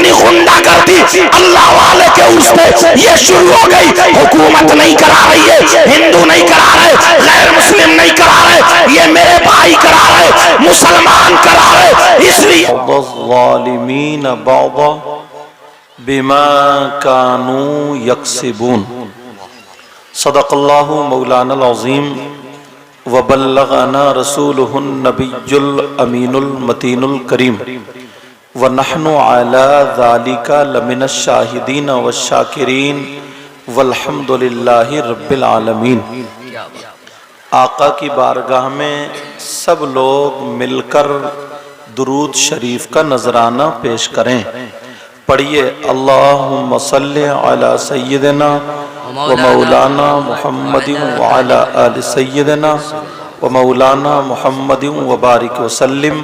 इतनी गुंडागर्दी अल्लाह वाले के उस पे ये शुरू हो गई। हुकूमत नहीं करा रही है, हिंदू नहीं करा रहे, गैर मुस्लिम नहीं करा रहे, ये मेरे भाई करा रहे, मुसलमान करा रहे। इसलिए बिमा कानू यक्सिबून। सदक़ल्लाहु मौलाना अज़ीम व बल्लग़ना रसूलुहुन नबियुल अमीनुल मतीनुल करीम व नहनु अला ज़ालिका लमिनश शाहिदीन व शाकिरीन वल्हम्दुलिल्लाहि रब्बिल आलमीन। आका की बारगाह में सब लोग मिलकर दुरूद शरीफ का नजराना पेश करें। पढ़िए अल्लाहुम्मा सल्लि अला सय्यिदिना व मौलाना मुहम्मदिन व अला आलि सय्यिदिना व मौलाना मुहम्मदिन व बारिक वसल्लिम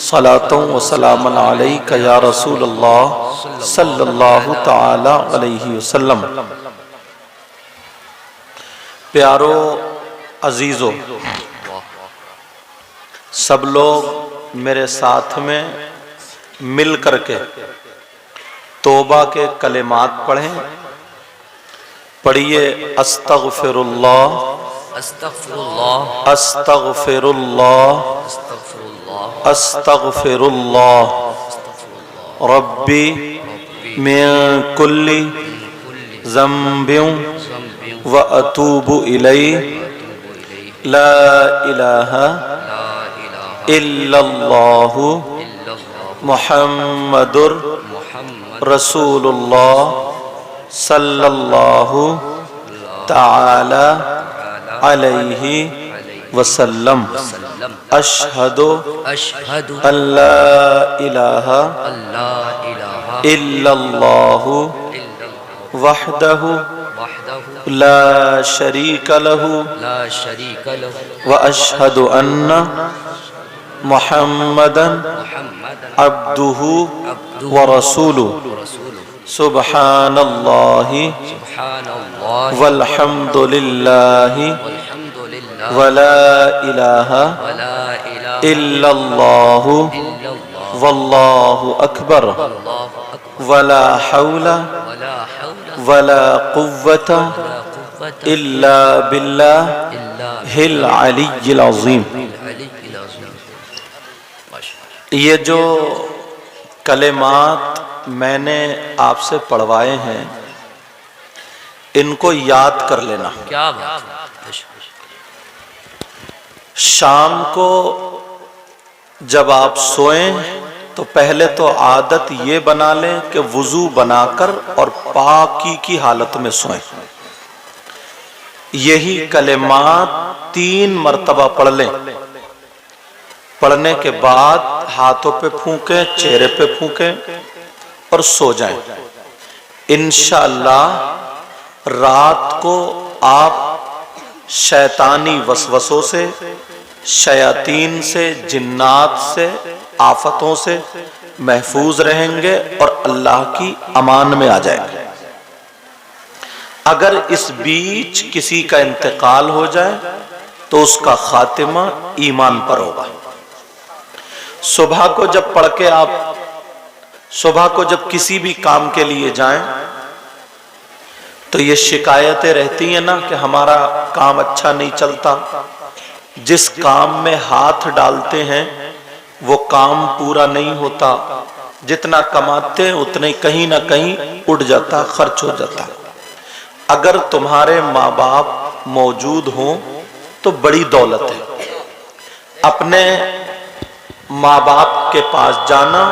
सलातों व सलामन अलैका या रसूलल्लाह सल्लल्लाहु तआला अलैहि वसल्लम। प्यारो अजीजो, सब लोग मेरे साथ में मिल करके तौबा के कलेमात पढ़ें। पढ़िए अस्तगफिरुल्लाह अस्तगफिरुल्लाह अस्तगफिरुल्लाह अस्तगफिरुल्लाह रब्बी मिन कुल्ली ज़ंबिन व अतूबु इलैहि ला इलाहा इल्लल्लाहु मुहम्मदुर रसूलुल्लाह सल्लल्लाहु ताला अलैहि वसल्लम। अशहदु अल्ला इलाहा इल्लल्लाहु वहदहु ला शरीका लहु व अशहदु अन्ना मुहम्मदन अब्दुहु व रसूलुहु। सुब्हानल्लाहि वल्हम्दुलिल्लाहि वला इलाहा इल्लल्लाहु वल्लाहु अकबर वला हौला वला कुव्वता इल्ला बिल्लाहिल अलिय्यिल अज़ीम। ये जो कलेमात मैंने आपसे पढ़वाए हैं, इनको याद कर लेना। क्या बात है। शाम को जब आप सोएं तो पहले तो आदत ये बना लें कि वुजू बनाकर और पाकी की हालत में सोएं। यही कलेमात 3 मर्तबा पढ़ लें। पढ़ने के बाद हाथों पे फूंकें, चेहरे पे फूंकें और सो जाएं। इंशाअल्लाह रात को आप शैतानी वसवसों से, शयातीन से, जिन्नात से, आफतों से महफूज रहेंगे और अल्लाह की अमान में आ जाएंगे। अगर इस बीच किसी का इंतकाल हो जाए तो उसका खातिमा ईमान पर होगा। सुबह को जब पढ़ के आप सुबह को जब किसी भी काम के लिए जाएं तो ये शिकायतें रहती हैं ना कि हमारा काम अच्छा नहीं चलता। जिस काम में हाथ डालते हैं वो काम पूरा नहीं होता। जितना कमाते हैं उतने कहीं ना कहीं उड़ जाता, खर्च हो जाता। अगर तुम्हारे माँ बाप मौजूद हों तो बड़ी दौलत है। अपने माँ बाप के पास जाना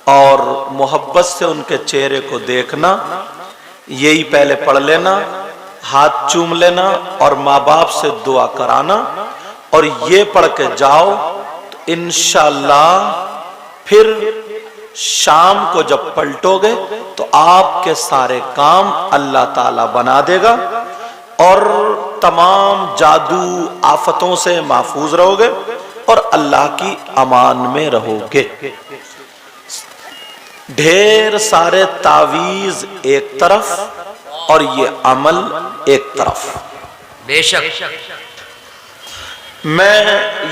और मोहब्बत से उनके चेहरे को देखना, यही पहले पढ़ लेना, हाथ चूम लेना और माँ बाप से दुआ कराना। और ये पढ़ के जाओ तो इंशाअल्लाह फिर शाम को जब पलटोगे तो आपके सारे काम अल्लाह ताला बना देगा और तमाम जादू आफतों से महफूज रहोगे और अल्लाह की अमान में रहोगे। ढेर सारे तावीज एक तरफ और ये अमल एक तरफ। बेशक मैं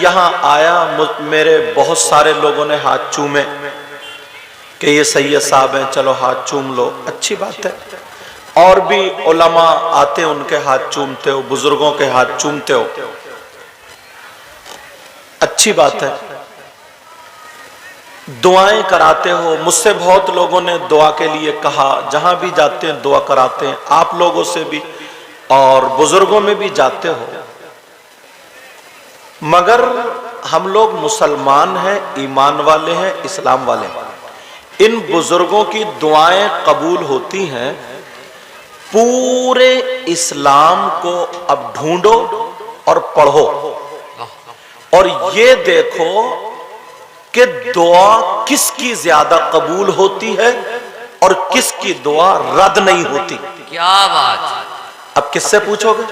यहां आया, मेरे बहुत सारे लोगों ने हाथ चूमे कि ये सैयद साहब हैं, चलो हाथ चूम लो, अच्छी बात है। और भी उलमा आते हैं, उनके हाथ चूमते हो, बुजुर्गों के हाथ चूमते हो, अच्छी बात है। दुआएं कराते हो, मुझसे बहुत लोगों ने दुआ के लिए कहा, जहां भी जाते हैं दुआ कराते हैं, आप लोगों से भी और बुजुर्गों में भी जाते हो। मगर हम लोग मुसलमान हैं, ईमान वाले हैं, इस्लाम वाले हैं। इन बुजुर्गों की दुआएं कबूल होती हैं, पूरे इस्लाम को अब ढूंढो और पढ़ो और ये देखो कि दुआ किसकी ज्यादा कबूल होती है और किसकी दुआ रद्द नहीं होती। क्या बात। अब किससे पूछोगे?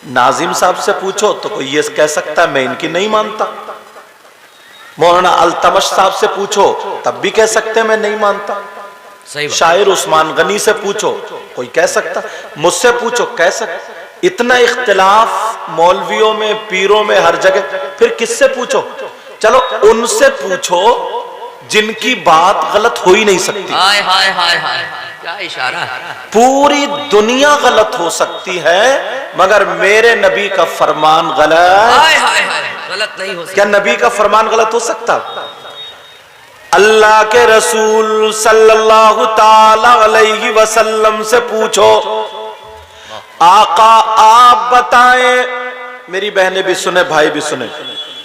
नाजिम साहब से पूछो तो कोई ये कह सकता है मैं इनकी नहीं मानता। मौलाना अल्तमश साहब से पूछो तब भी कह सकते हैं मैं नहीं मानता। सही बात। शायर उस्मान गनी से पूछो कोई कह सकता, मुझसे पूछो कह सकता। इतना इख्तिलाफ मौलवियों में, पीरों में, हर जगह, फिर किससे पूछो? चलो उनसे पूछो जिनकी बात गलत हो ही नहीं सकती। हाय हाय हाय हाय, क्या इशारा है। पूरी दुनिया गलत हो सकती है मगर मेरे नबी का फरमान गलत, हाय हाय हाय, गलत नहीं हो सकता। क्या नबी का फरमान गलत हो सकता? अल्लाह के रसूल सल्लल्लाहु ताला अलैहि वसल्लम से पूछो, आका आप बताएं। मेरी बहनें भी सुने, भाई भी सुने,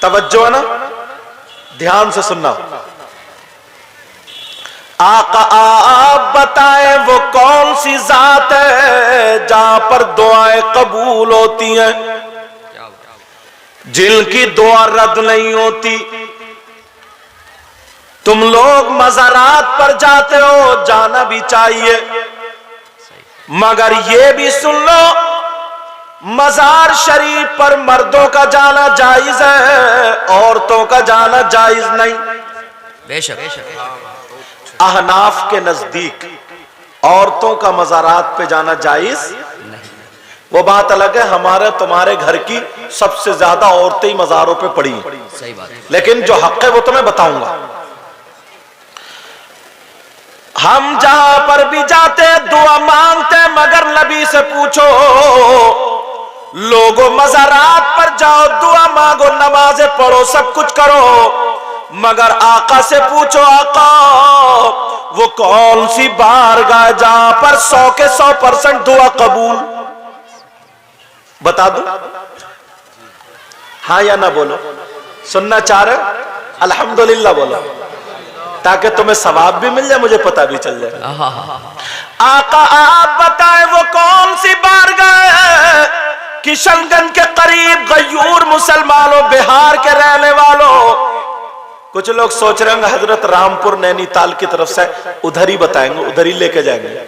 तवज्जो है ना, ध्यान से सुनना। आका आप बताएं वो कौन सी जात है जहां पर दुआएं कबूल होती हैं, जिनकी दुआ रद्द नहीं होती। तुम लोग मज़ारात पर जाते हो, जाना भी चाहिए, मगर ये भी सुन लो मज़ार शरीफ पर मर्दों का जाना जायज है, औरतों का जाना जायज नहीं। बेशक। अहनाफ के नजदीक औरतों का मज़ारात पे जाना जायज नहीं। वो बात अलग है, हमारे तुम्हारे घर की सबसे ज्यादा औरतें ही मज़ारों पे पड़ी हैं। सही बात है। लेकिन जो हक है वो तो मैं बताऊंगा। हम जहां पर भी जाते दुआ मांगते, मगर नबी से पूछो, लोगों मज़ारात पर जाओ, दुआ मांगो, नमाजें पढ़ो, सब कुछ करो, मगर आका से पूछो, आका वो कौन सी बारगाह जहां पर 100 के 100% दुआ कबूल? बता दो, हाँ या ना बोलो। सुनना चाह रहे? अल्हम्दुलिल्लाह बोलो, ताकि तुम्हें सवाब भी मिल जाए, मुझे पता भी चल जाए। आका आप बताएं वो कौन सी बारगाह है किशनगंज के करीब, गयूर मुसलमानों, बिहार के रहने वालों। कुछ लोग सोच रहे होंगे हजरत रामपुर नैनीताल की तरफ से, उधर ही बताएंगे, उधर ही लेके जाएंगे।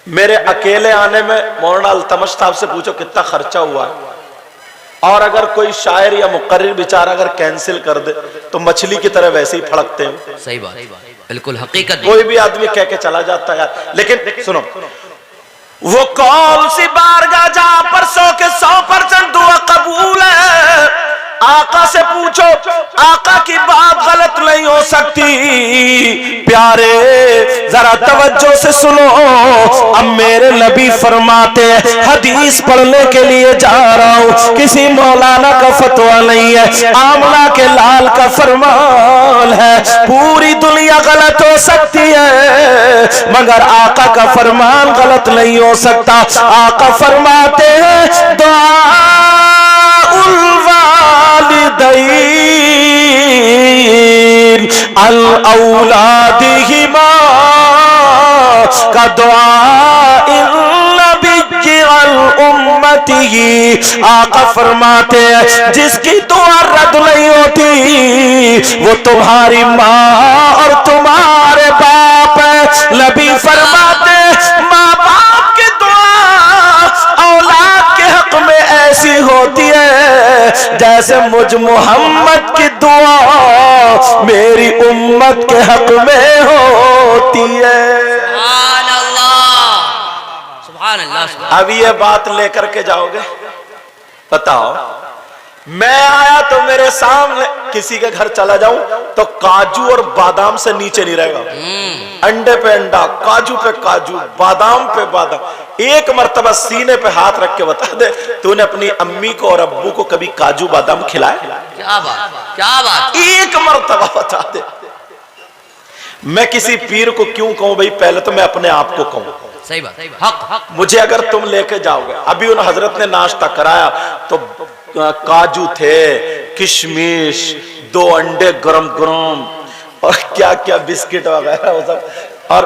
मेरे अकेले आने में मौलाना अल्तमश साहब से पूछो कितना खर्चा हुआ है, और अगर कोई शायर या मुकर्रिर बेचारा अगर कैंसिल कर दे तो मछली की तरह वैसे ही फड़कते हैं। सही बात, बिल्कुल हकीकत। कोई भी आदमी कह के चला जाता है यार। लेकिन सुनो, वो कौन सी बारगाह जहां पर 100 के 100% दुआ कबूल है? आका से पूछो, आका की बात गलत नहीं हो सकती। प्यारे जरा तवज्जो से सुनो, अब मेरे नबी फरमाते हैं, हदीस पढ़ने के लिए जा रहा हूं, किसी मौलाना का फतवा नहीं है, आमला के लाल का फरमान है। पूरी दुनिया गलत हो सकती है मगर आका का फरमान गलत नहीं हो सकता। आका फरमाते हैं, अल औलादिहिमा का दुआ उम्मती। आका फरमाते हैं जिसकी दुआ रद्द नहीं होती वो तुम्हारी माँ और तुम्हारे बाप है। नबी फरमाते माँ बाप की दुआ औलाद के हक में ऐसी होती है जैसे मुझ मोहम्मद की दुआ मेरी उम्मत के हक में होती है। अब ये बात लेकर के जाओगे? बताओ, मैं आया तो मेरे सामने किसी के घर चला जाऊं तो काजू और बादाम से नीचे नहीं रहेगा। अंडे पे अंडा, काजू पे काजू, बादाम पे बादाम। एक मर्तबा सीने पे हाथ रख के बता दे, तूने अपनी अम्मी को और अब्बू को कभी काजू बादाम खिलाए? क्या बात, क्या बात। एक मर्तबा बता दे। मैं किसी पीर को क्यों कहूं भाई? पहले तो मैं अपने आप को कहूं। सही बात, हक हक। मुझे अगर तुम लेके जाओगे, अभी उन हजरत ने नाश्ता कराया तो काजू थे, किशमिश, 2 अंडे गरम गरम और क्या क्या बिस्किट वगैरह वो सब। और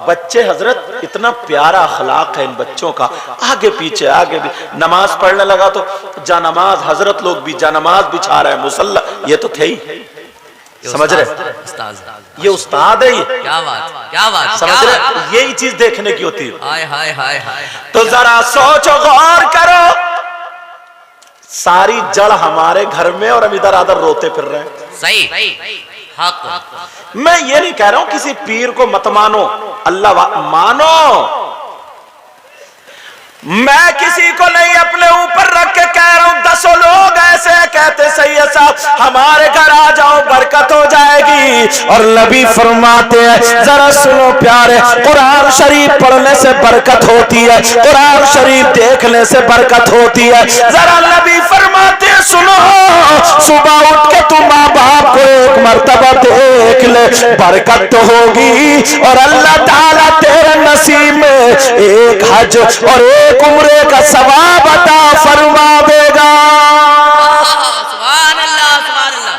बच्चे हजरत, इतना प्यारा अखलाक है इन बच्चों का, आगे पीछे आगे भी। नमाज पढ़ने लगा तो जानमाज, हजरत लोग भी जानमाज बिछा रहे हैं, मुसल्ला। ये तो थे ही, समझ रहे? ये उस्ताद है। ये क्या बात, क्या बात, समझ रहे? यही चीज देखने की होती है। हाय हाय हाय हाय। तो जरा सोचो, गौर करो, सारी जड़ हमारे घर में और हम इधर आधर रोते फिर रहे हैं। सही हक। मैं ये नहीं कह रहा हूं किसी पीर को मत मानो, अल्लाह मानो। मैं किसी को नहीं अपने ऊपर रख के कह रहा हूं 10 लोग ऐसे कहते सही है साहब हमारे घर आ जाओ बरकत हो जाएगी। और नबी फरमाते हैं, जरा सुनो प्यारे, कुरान शरीफ पढ़ने से बरकत होती है, कुरान शरीफ देखने से बरकत होती है। जरा नबी फरमाते हैं, सुनो, सुबह उठ के तुम माँ बाप को एक मर्तबा देख ले, बरकत तो होगी और अल्लाह ताला तेरे नसीब में एक हज और एक उम्रे का सवाब अता फरमा देगा। सुभान अल्लाह, सुभान अल्लाह,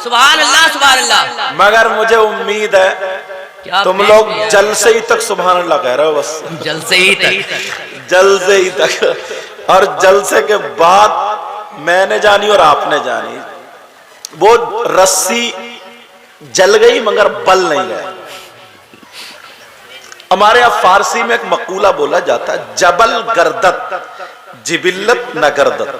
सुभान अल्लाह, सुभान अल्लाह। मगर मुझे उम्मीद है तुम लोग जलसे ही तक सुभान अल्लाह कह रहे हो, बस जलसे ही तक, जलसे ही तक। और जलसे के बाद मैंने जानी और आपने जानी, वो रस्सी जल गई मगर बल नहीं गया। हमारे यहां फारसी में एक मकूला बोला जाता है, जबल गर्दत जिबिल्लत न गर्दत।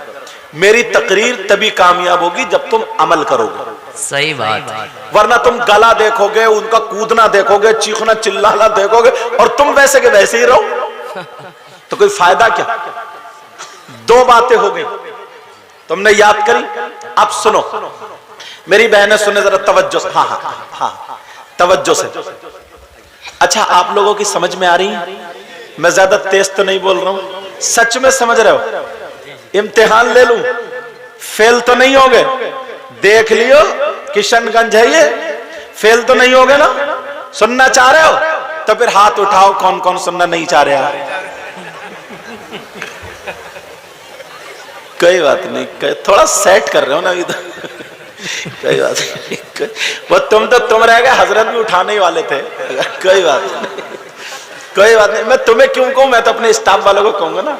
मेरी तकरीर तभी कामयाब होगी जब तुम अमल करोगे। सही बात। वरना तुम गला देखोगे, उनका कूदना देखोगे, चीखना चिल्लाना देखोगे और तुम वैसे के वैसे ही रहो तो कोई फायदा क्या? 2 बातें हो गई, तुमने याद करी। अब सुनो मेरी बहनें, सुने जरा तवज्जो से। हाँ हाँ हाँ, तवज्जो से। अच्छा, आप लोगों की समझ में आ रही है? मैं ज्यादा तेज तो नहीं बोल रहा हूं, सच में समझ रहे हो? इम्तिहान ले लूं, फेल तो नहीं होगे? देख लियो, किशनगंज है ये, फेल तो नहीं होगे ना? सुनना चाह रहे हो तो फिर हाथ उठाओ, कौन कौन सुनना नहीं चाह रहा? कोई बात नहीं, थोड़ा सेट कर रहे हो ना इधर। कोई बात नहीं, वो तुम रह गए, हजरत भी उठाने ही वाले थे। कोई बात नहीं, कोई बात नहीं। मैं तुम्हें क्यों कहूं, मैं तो अपने स्टाफ वालों को कहूंगा ना।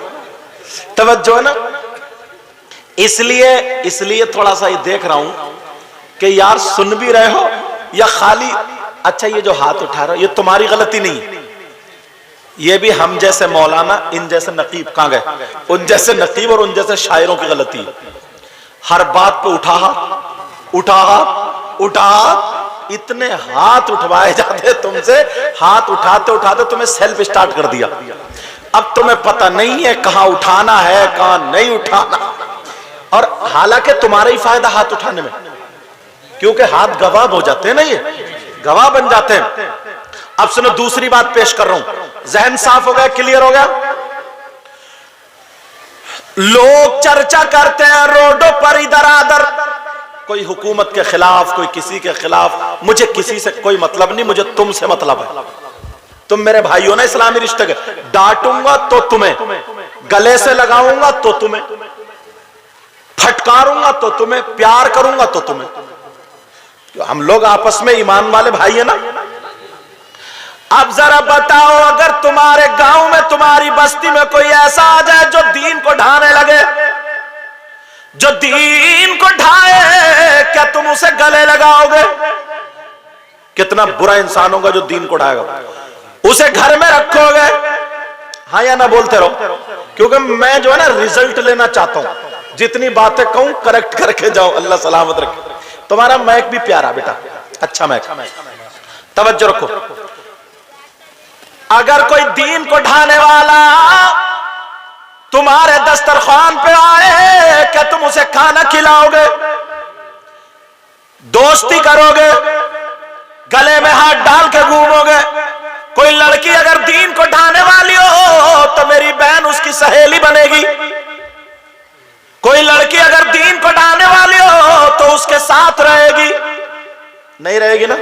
तवज्जो है ना? इसलिए थोड़ा सा ये देख रहा हूं कि यार सुन भी रहे हो या खाली। अच्छा, ये जो हाथ उठा रहे हो ये तुम्हारी गलती नहीं, ये भी हम जैसे मौलाना, इन जैसे नकीब, कहां गए उन जैसे नकीब और उन जैसे शायरों की गलती है। हर बात पे उठा उठा, इतने हाथ उठवाए जाते तुमसे, हाथ उठाते उठाते तुम्हें सेल्फ स्टार्ट कर दिया। अब तुम्हें पता नहीं है कहां उठाना है कहां नहीं उठाना। और हालांकि तुम्हारा ही फायदा हाथ उठाने में, क्योंकि हाथ गवाह हो जाते हैं ना, ये गवाह बन जाते हैं। अब सुनो, दूसरी बात पेश कर रहा हूं, जहन साफ हो गया, क्लियर हो गया? लोग चर्चा करते हैं रोडों पर इधर आधर, कोई हुकूमत के खिलाफ, कोई किसी के खिलाफ। मुझे किसी से कोई मतलब नहीं, मुझे तुमसे मतलब है। तुम मेरे भाई हो ना, इस्लामी रिश्ते के। डांटूंगा तो तुम्हें, गले से लगाऊंगा तो तुम्हें, फटकारूंगा तो तुम्हें, प्यार करूंगा तो तुम्हें। हम लोग आपस में ईमान वाले भाई है ना। अब जरा बताओ, अगर तुम्हारे गांव में, तुम्हारी बस्ती में कोई ऐसा आ जाए जो दीन को ढाने लगे, जो दीन को ढाए, क्या तुम उसे गले लगाओगे? कितना बुरा इंसान होगा जो दीन को ढाएगा। उसे घर में रखोगे? हाँ या ना बोलते रहो, क्योंकि मैं जो है ना रिजल्ट लेना चाहता हूं। जितनी बातें कहूं करेक्ट करके जाओ, अल्लाह सलामत रखे। तुम्हारा मैक भी प्यारा बेटा, अच्छा मैक, तवज्जो रखो। अगर कोई दीन को ढाने वाला तुम्हारे दस्तरखान पे आए, क्या तुम उसे खाना खिलाओगे, दोस्ती करोगे, गले में हाथ डाल के घूमोगे? कोई लड़की अगर दीन को ढाने वाली हो तो मेरी बहन उसकी सहेली बनेगी। कोई लड़की अगर दीन को ढाने वाली हो तो उसके साथ रहेगी, नहीं रहेगी ना?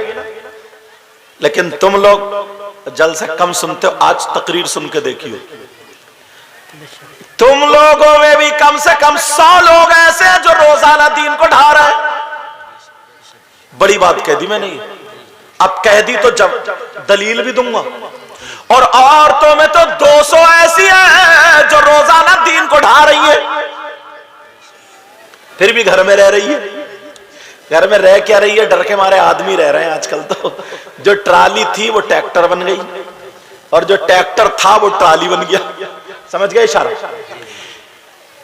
लेकिन तुम लोग जल से कम सुनते हो। आज तकरीर सुन के देखियो, तुम लोगों में भी कम से कम 100 लोग ऐसे हैं जो रोजाना दीन को ढा रहे हैं। बड़ी बात कह दी मैंने, अब कह दी तो जब दलील भी दूंगा। और औरतों में तो 200 ऐसी हैं जो रोजाना दीन को ढा रही है, फिर भी घर में रह रही है। घर में रह क्या रही है? डर के मारे आदमी रह रहे हैं आजकल तो। जो ट्राली थी वो ट्रैक्टर बन गई, और जो ट्रैक्टर था वो ट्राली बन गया। समझ गए इशारा?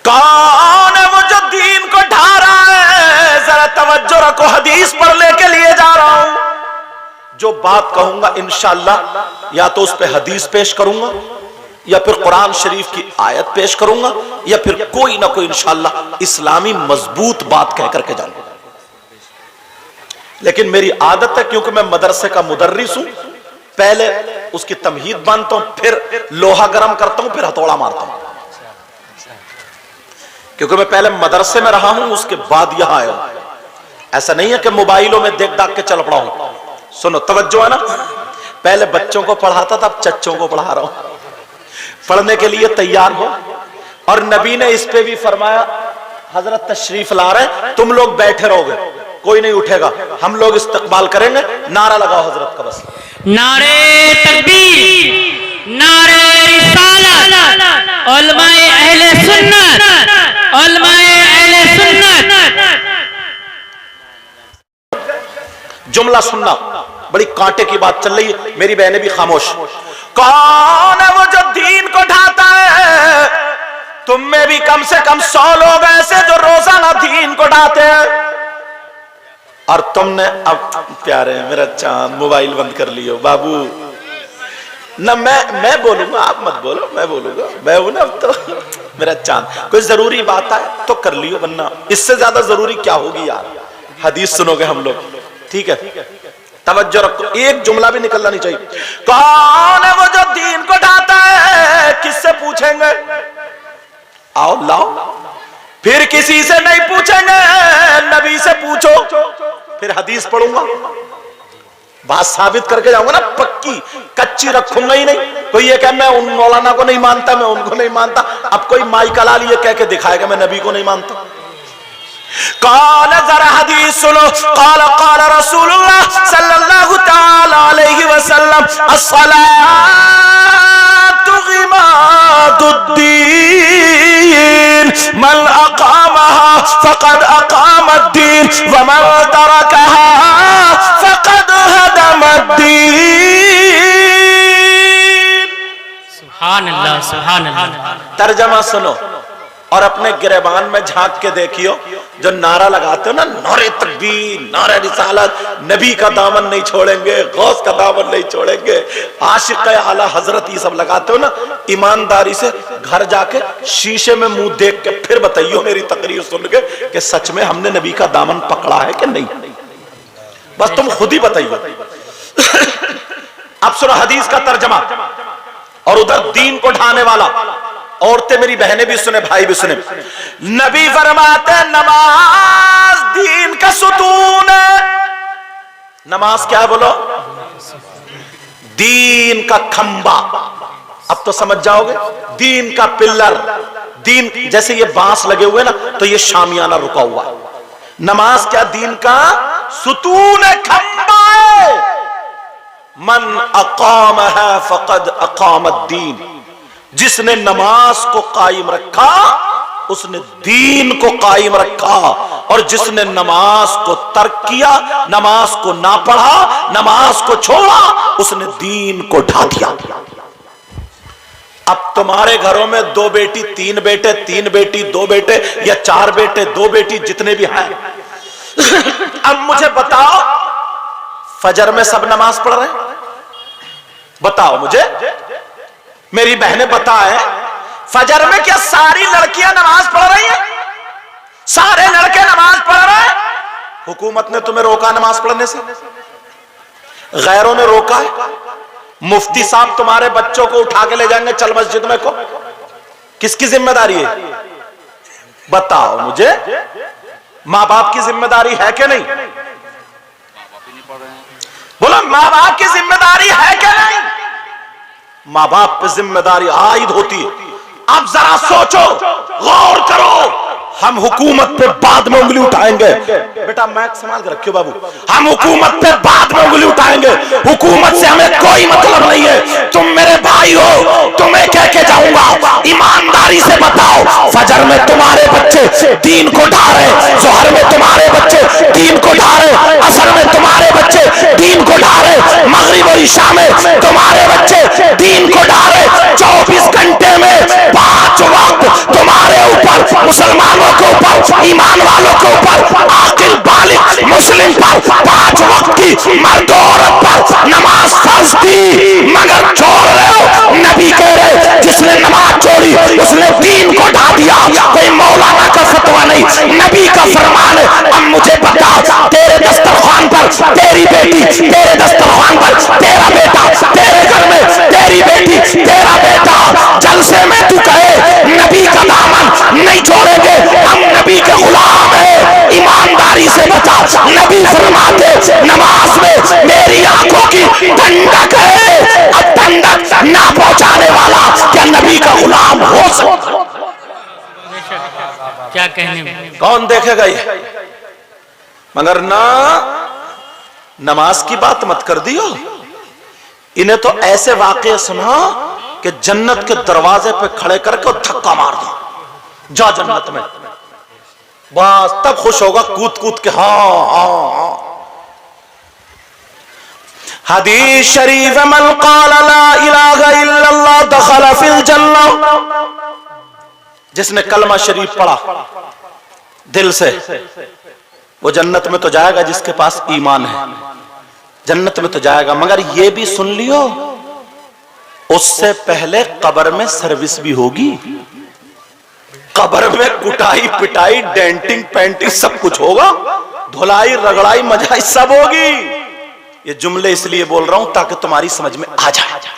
कौन है वो जो दीन को ढा रहा है? जरा तवज्जो रखो, हदीस पर लेके लिए जा रहा हूं। जो बात कहूंगा इंशाअल्लाह या तो उस पे हदीस पेश करूंगा, या फिर कुरान शरीफ की आयत पेश करूंगा, या फिर कोई ना कोई इंशाअल्लाह इस्लामी मजबूत बात कह करके जाऊंगा। लेकिन मेरी आदत है, क्योंकि मैं मदरसे का मुदर्रिस हूं, पहले उसकी तमहीद बांधता हूं, फिर लोहा गर्म करता हूं, फिर हथौड़ा मारता हूं। क्योंकि मैं पहले मदरसे में रहा हूं, उसके बाद यहां आया हूं। ऐसा नहीं है कि मोबाइलों में देख दाख के चल पड़ा हूं। सुनो, तवज्जो है ना? पहले बच्चों को पढ़ाता था, अब चच्चों को पढ़ा रहा हूं। पढ़ने के लिए तैयार हो। और नबी ने इस पे भी फरमाया, हजरत तशरीफ ला रहे, तुम लोग बैठे रहोगे, कोई नहीं उठेगा, हम लोग इस्तकबाल करेंगे। नारा लगाओ हजरत का बस। नारे तकबीर, नारे रिसालत, उलमाए अहले सुन्नत, उलमाए अहले सुन्नत। जुमला सुनना, बड़ी कांटे की बात चल रही है, मेरी बहनें भी खामोश। कौन है वो जो दीन को ढाता है? तुम में भी कम से कम 100 लोग ऐसे जो रोजाना दीन को ढाते हैं। और तुमने, अब प्यारे मेरा चांद, मोबाइल बंद कर लियो बाबू। ना मैं बोलूंगा, आप मत बोलो, मैं बोलूंगा, मैं हूं ना अब तो। मेरा चांद, कोई जरूरी बात है तो कर लियो, वरना इससे ज्यादा जरूरी क्या होगी यार? हदीस सुनोगे हम लोग, ठीक है? तवज्जो रखो, एक जुमला भी निकलना नहीं चाहिए। कौन है वो जो दीन को ढाता है? किससे पूछेंगे? आओ लाओ, फिर किसी से नहीं पूछेंगे, नबी से पूछो। फिर हदीस पढ़ूंगा, बात साबित करके जाऊंगा ना, पक्की, कच्ची रखूंगा ही नहीं। कोई ये कह मैं उन मौलाना को नहीं मानता, मैं उनको नहीं मानता, अब कोई माई कलाल ये कह के दिखाएगा मैं नबी को नहीं मानता। कौन, जरा हदीस सुनो। क़ाल क़ाल रसूलुल्लाह सल्लल्लाहु तआला अलैहि वसल्लम, अस्सलातु गिमादुद्दीन, मन अक़ामहा फ़क़द अक़ामद्दीन, व मन तरकहा फ़क़द हदमद्दीन। सुभान अल्लाह, सुभान अल्लाह। तर्जमा सुनो और अपने गिरेबान में झांक के देखियो। जो नारा लगाते हो ना, नारे तकबीर, नारे रिसालत, नबी का दामन नहीं छोड़ेंगे, गौस का दामन नहीं छोड़ेंगे, आशिक आला हजरत, ये सब लगाते हो ना, ईमानदारी से घर जाके शीशे में मुंह देख के फिर बताइयो मेरी तकरीर सुन के कि सच में हमने नबी का दामन पकड़ा है कि नहीं। बस तुम खुद ही बताइयो। अब सुनो हदीस का तर्जमा, और उधर दीन को ढाने वाला। औरतें मेरी बहनें भी सुने, भाई भी सुने। नबी फरमाते नमाज दीन का सुतून है। नमाज क्या है बोलो? दीन का खंबा। अब तो समझ जाओगे, दीन का पिल्लर। दीन जैसे ये बांस लगे हुए ना, तो ये शामियाना रुका हुआ है। नमाज क्या? दीन का सुतून है, खंबा है। मन अकाम है फकद अकामद्दीन, जिसने नमाज को कायम रखा उसने दीन को कायम रखा, और जिसने नमाज को तर्क किया, नमाज को ना पढ़ा, नमाज को छोड़ा, उसने दीन को ढा दिया। अब तुम्हारे घरों में 2 बेटी 3 बेटे, 3 बेटी 2 बेटे, या 4 बेटे 2 बेटी, जितने भी हैं। अब मुझे बताओ, फजर में सब नमाज पढ़ रहे हैं? बताओ मुझे, मेरी बहनें बताएं, फजर में क्या सारी लड़कियां नमाज पढ़ रही हैं? सारे लड़के नमाज पढ़ रहे हैं? हुकूमत ने तुम्हें रोका नमाज पढ़ने से? गैरों ने रोका है? मुफ्ती साहब तुम्हारे बच्चों को उठा के ले जाएंगे, चल मस्जिद में को, किसकी जिम्मेदारी है? बताओ मुझे। माँ बाप की जिम्मेदारी है कि नहीं? बोलो, माँ बाप की जिम्मेदारी है कि नहीं? माँ बाप पे जिम्मेदारी आयद होती है। अब जरा सोचो, गौर करो। हम हुकूमत पे बाद में उंगली उठाएंगे। बेटा मैक संभाल के रखियो बाबू। हम हुकूमत पे बाद में उंगली उठाएंगे। हुकूमत से हमें कोई मतलब नहीं है। तुम मेरे भाई हो, तुम्हें कह के जाऊंगा, ईमानदारी से बताओ, फजर में तुम्हारे बच्चे दीन को ढा रहे, जोहर में तुम्हारे बच्चे दीन को ढा रहे, असर में तुम्हारे बच्चे दीन को ढा रहे, मगरिब और इशा में तुम्हारे बच्चे दीन को ढा रहे। 24 घंटे में 5 वक्त तुम्हारे ऊपर, मुसलमानों के ऊपर, ईमान वालों के ऊपर, आकिल बालिग मुस्लिम पर 5 वक्त की मर्द औरत पर नमाज फर्ज थी, मगर छोड़ रहे हो। नबी कह रहे, जिसने नमाज छोड़ी उसने दीन को ढा दिया। कोई मौलाना का फतवा नहीं, नबी का फरमान है। अब मुझे बता, तेरे दस्तरखान पर तेरी बेटी, तेरे दस्तरखान पर तेरा बेटा, तेरे घर में तेरी बेटी, तेरा बेटा, जलसे में तू कहे नबी का दामन नहीं छोड़ेंगे, हम नबी के गुलाम हैं। ईमानदारी से बता, नबी फरमाते नमाज में मेरी आंखों की ठंडक है। अब ठंडक ना पहुंचाने वाला क्या नबी का गुलाम हो सकता? क्या कहने में? कौन देखेगा ये? मगर ना, नमाज की बात मत कर दियो। इन्हें तो ऐसे वाकये सुना कि जन्नत के दरवाजे पे खड़े करके धक्का मार दो, जा जन्नत में, बस तब खुश होगा कूद कूद के। हाँ हाँ हाँ। हदीस शरीफ मन क़ाल ला इलाहा इल्लल्लाह दखल फिल जन्नह, जिसने कलमा शरीफ पढ़ा दिल से, वो जन्नत में तो जाएगा। जिसके पास ईमान है जन्नत में तो जाएगा। मगर ये भी सुन लियो, उससे पहले कब्र में सर्विस भी होगी। कब्र में कुटाई पिटाई, डेंटिंग पेंटिंग सब कुछ होगा, धुलाई रगड़ाई मजाई सब होगी। ये जुमले इसलिए बोल रहा हूं ताकि तुम्हारी समझ में आ जाए।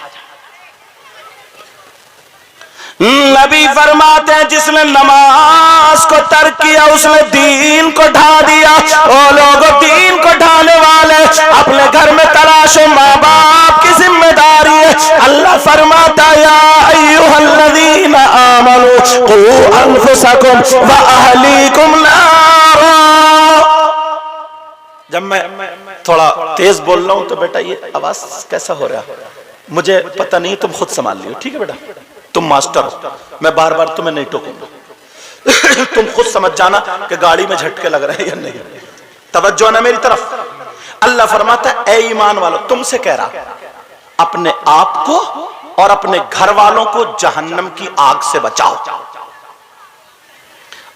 नबी फरमाते हैं, जिसने नमाज को तर्क किया उसने दीन को ढा दिया। ओ लोगों, दीन को ढाने वाले अपने घर में तलाशो, माँ बाप की जिम्मेदारी है। अल्लाह फरमाता, या अय्युहल्लज़ीना आमनू क़ू अनफुसकुम व अहलीकुम नारा। जब मैं थोड़ा तेज बोल रहा हूं तो बेटा ये आवाज कैसा हो रहा है मुझे पता नहीं, तुम खुद संभाल लियो, ठीक है बेटा? तुम मास्टर हो, मैं बार बार तुम्हें नहीं टोकूंगा। तुम खुद समझ जाना कि गाड़ी में झटके लग रहे हैं या नहीं। तवज्जो ना मेरी तरफ। अल्लाह फरमाता है, ए ईमान वालों, तुमसे कह रहा, अपने आप को और अपने घर वालों को जहन्नम की आग से बचाओ।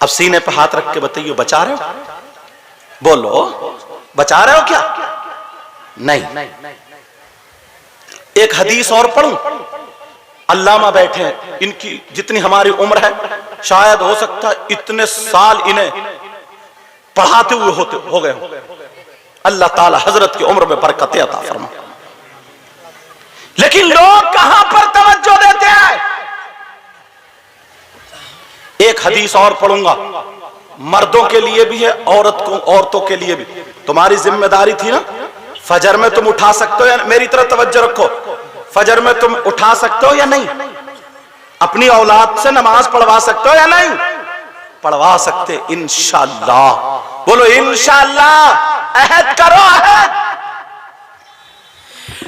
अब सीने पे हाथ रख के बताइए, बचा रहे हो? बोलो, बचा रहे हो क्या? नहीं। एक हदीस और पढ़ूं। अल्लामा बैठे हैं, इनकी जितनी हमारी उम्र है, शायद हो सकता है इतने साल इन्हें पढ़ाते हुए हो गए हो। अल्लाह ताला हजरत की उम्र में बरकत अता फरमा। लेकिन लोग कहां पर तवज्जो देते हैं? एक हदीस और पढ़ूंगा, मर्दों के लिए भी है, औरतों के लिए भी। तुम्हारी जिम्मेदारी थी ना, फजर में तुम उठा सकते हो या, मेरी तरफ तवज्जो रखो, फजर में तुम उठा सकते हो या नहीं? अपनी औलाद से नमाज पढ़वा सकते हो या नहीं? पढ़वा सकते इंशाअल्लाह। बोलो इंशाअल्लाह। अहद करो, अहद।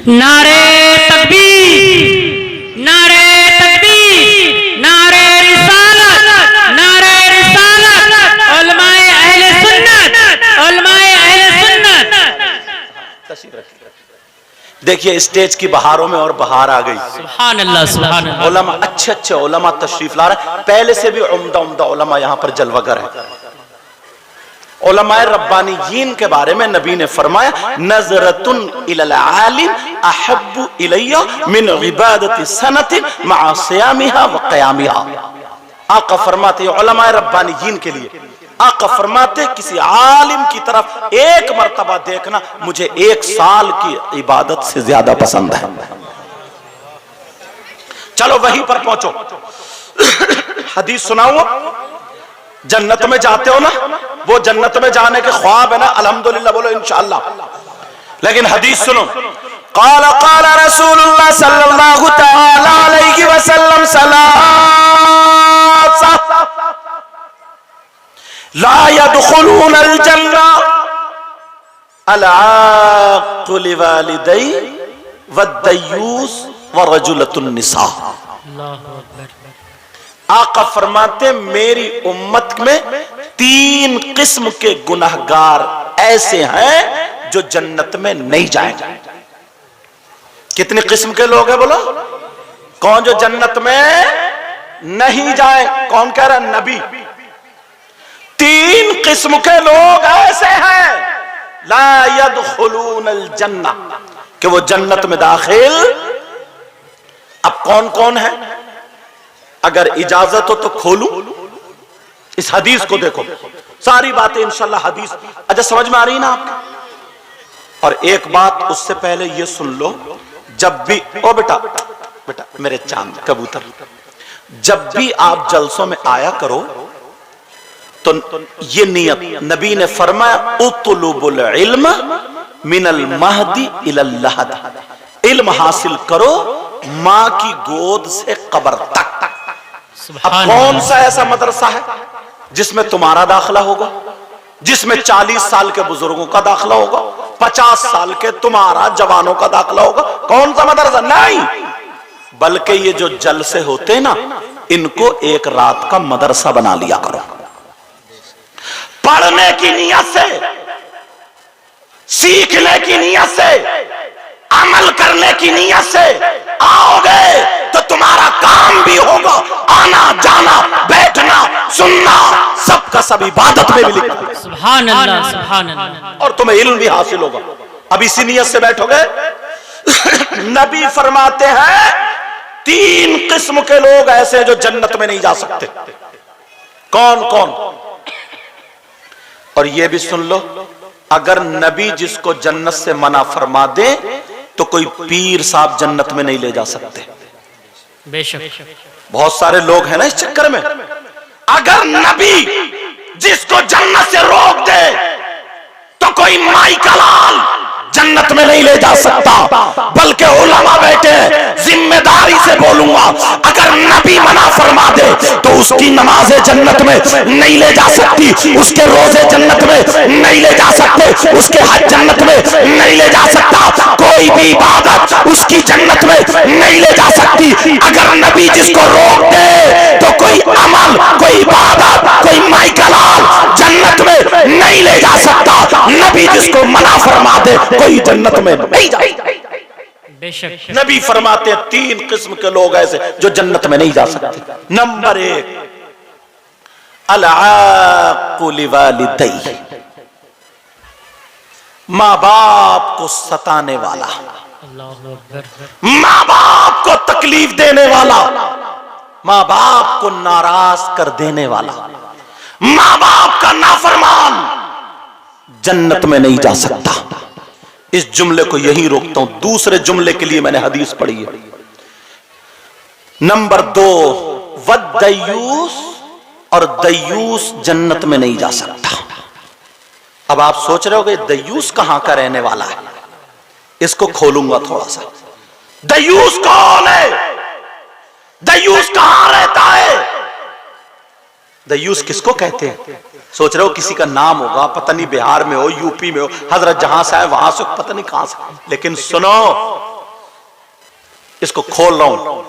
नारे तकबीर, नारे तकबीर, नारे रिसालत, नारे रिसालत, उलमाए अहले सुन्नत, उलमाए अहले सुन्नत। देखिए स्टेज की बहारों में और बहार आ गई। सुभान अल्लाह, सुभान अल्लाह। उलमा, अच्छे उलमा तशरीफ ला रहे हैं। पहले से भी उम्दा उलमा यहाँ पर जलवागर है। उलमाए रब्बानीयीन के बारे में नबी ने फरमाया, नजरतुन इलल आलिम अहब्बु इलैया मिन इबादति सनतिन मअ सियामिहा व क़यामिहा। आका फरमाते उलमाए रब्बानीयीन के लिए, आका फरमाते किसी आलिम की तरफ एक मर्तबा देखना मुझे 1 साल की इबादत से ज्यादा पसंद है। चलो वहीं पर पहुंचो। हदीस सुनाऊं, जन्नत में जाते हो ना, वो जन्नत में जाने के ख्वाब है ना, अल्हम्दुलिल्लाह बोलो इंशाअल्लाह। लेकिन हदीस सुनो, क़ाला क़ाला रसूलुल्लाह सल्लल्लाहु तआला अलैहि वसल्लम सलासा ला यदखुलूनल जन्ना अल-आक़्क़ु लिवालिदैहि वद्दय्यूस व रजुलतुन निसा। आका फरमाते मेरी उम्मत में 3 किस्म के गुनहगार ऐसे हैं जो जन्नत में नहीं जाएंगे। कितने किस्म के लोग हैं बोलो? कौन जो जन्नत में नहीं जाए? कौन कह रहा? नबी। 3 किस्म के लोग ऐसे हैं ला यदखुलूनल जन्ना, कि वो जन्नत में दाखिल। अब कौन कौन है? अगर इजाजत हो तो खोलूं, इस हदीस को देखो, सारी बातें इंशाल्लाह हदीस। अच्छा समझ में आ रही ना आपको? और एक बात उससे पहले ये सुन लो, जब भी ओ बेटा बेटा मेरे चांद कबूतर, जब भी आप जलसों में आया करो तो ये नियत, नबी ने फरमाया उतलुबुल इल्म मिनल महदी इलल लहद, इल्म हासिल करो मां की गोद से कब्र तक। अब कौन सा ऐसा मदरसा है जिसमें तुम्हारा दाखिला होगा, जिसमें 40 साल के बुजुर्गों का दाखिला होगा, 50 साल के तुम्हारा जवानों का दाखिला होगा? कौन सा मदरसा? नहीं, बल्कि ये जो जलसे होते ना, इनको एक रात का मदरसा बना लिया करो। पढ़ने की नियत से, सीखने की नियत से, अमल करने की नियत से आओगे तो तुम्हारा काम भी होगा, आना जाना बैठना सुनना सबका सब इबादत में भी लिखा है। सुभान अल्लाह, सुभान अल्लाह। और तुम्हें इल्म भी हासिल होगा। अब इसी नियत से बैठोगे। नबी फरमाते हैं 3 किस्म के लोग ऐसे जो जन्नत में नहीं जा सकते। कौन कौन? और ये भी सुन लो, अगर नबी जिसको जन्नत से मना फरमा दे तो कोई पीर साहब जन्नत में नहीं ले जा सकते। बेशक बहुत सारे लोग हैं ना इस चक्कर में। अगर नबी जिसको जन्नत से रोक दे तो कोई माई का लाल जन्नत में नहीं ले जा सकता। बल्कि उलमा बैठे, जिम्मेदारी से बोलूंगा, अगर नबी मना फरमा दे तो उसकी नमाजें जन्नत में नहीं ले जा सकती, उसके रोजे जन्नत में नहीं ले जा सकते, उसके हज जन्नत में नहीं ले जा सकता, कोई भी इबादत उसकी जन्नत में नहीं ले जा सकती। अगर नबी जिसको रोक दे तो कोई अमल, कोई इबादत, कोई माई का लाल जन्नत में नहीं ले जा सकता। नबी जिसको मना फरमा दे कोई जन्नत में नहीं जाएगा। बेशक नबी फरमाते 3 किस्म के लोग ऐसे जो जन्नत में नहीं जा सकते। नंबर 1, अल-आक़्क़ु लिवालिदैहि, माँ बाप को सताने वाला, अल्लाहु अकबर, माँ बाप को तकलीफ देने वाला, माँ बाप को नाराज कर देने वाला, माँ बाप का नाफरमान जन्नत में नहीं जा सकता। इस जुमले को यहीं रोकता हूं, दूसरे जुमले के लिए मैंने हदीस पढ़ी है। नंबर 2, वद्दय्यूस, और दय्यूस जन्नत में नहीं जा सकता। अब आप सोच रहे हो कि दय्यूस कहां का रहने वाला है, इसको खोलूंगा थोड़ा सा। दय्यूस कौन है? दय्यूस कहां रहता है? दय्यूस किसको कहते हैं? सोच रहे हो किसी का नाम होगा, पता नहीं बिहार में हो, यूपी में हो, हजरत जहां से आए वहां से, पता नहीं कहां से। लेकिन सुनो, इसको खोल रहा हूं।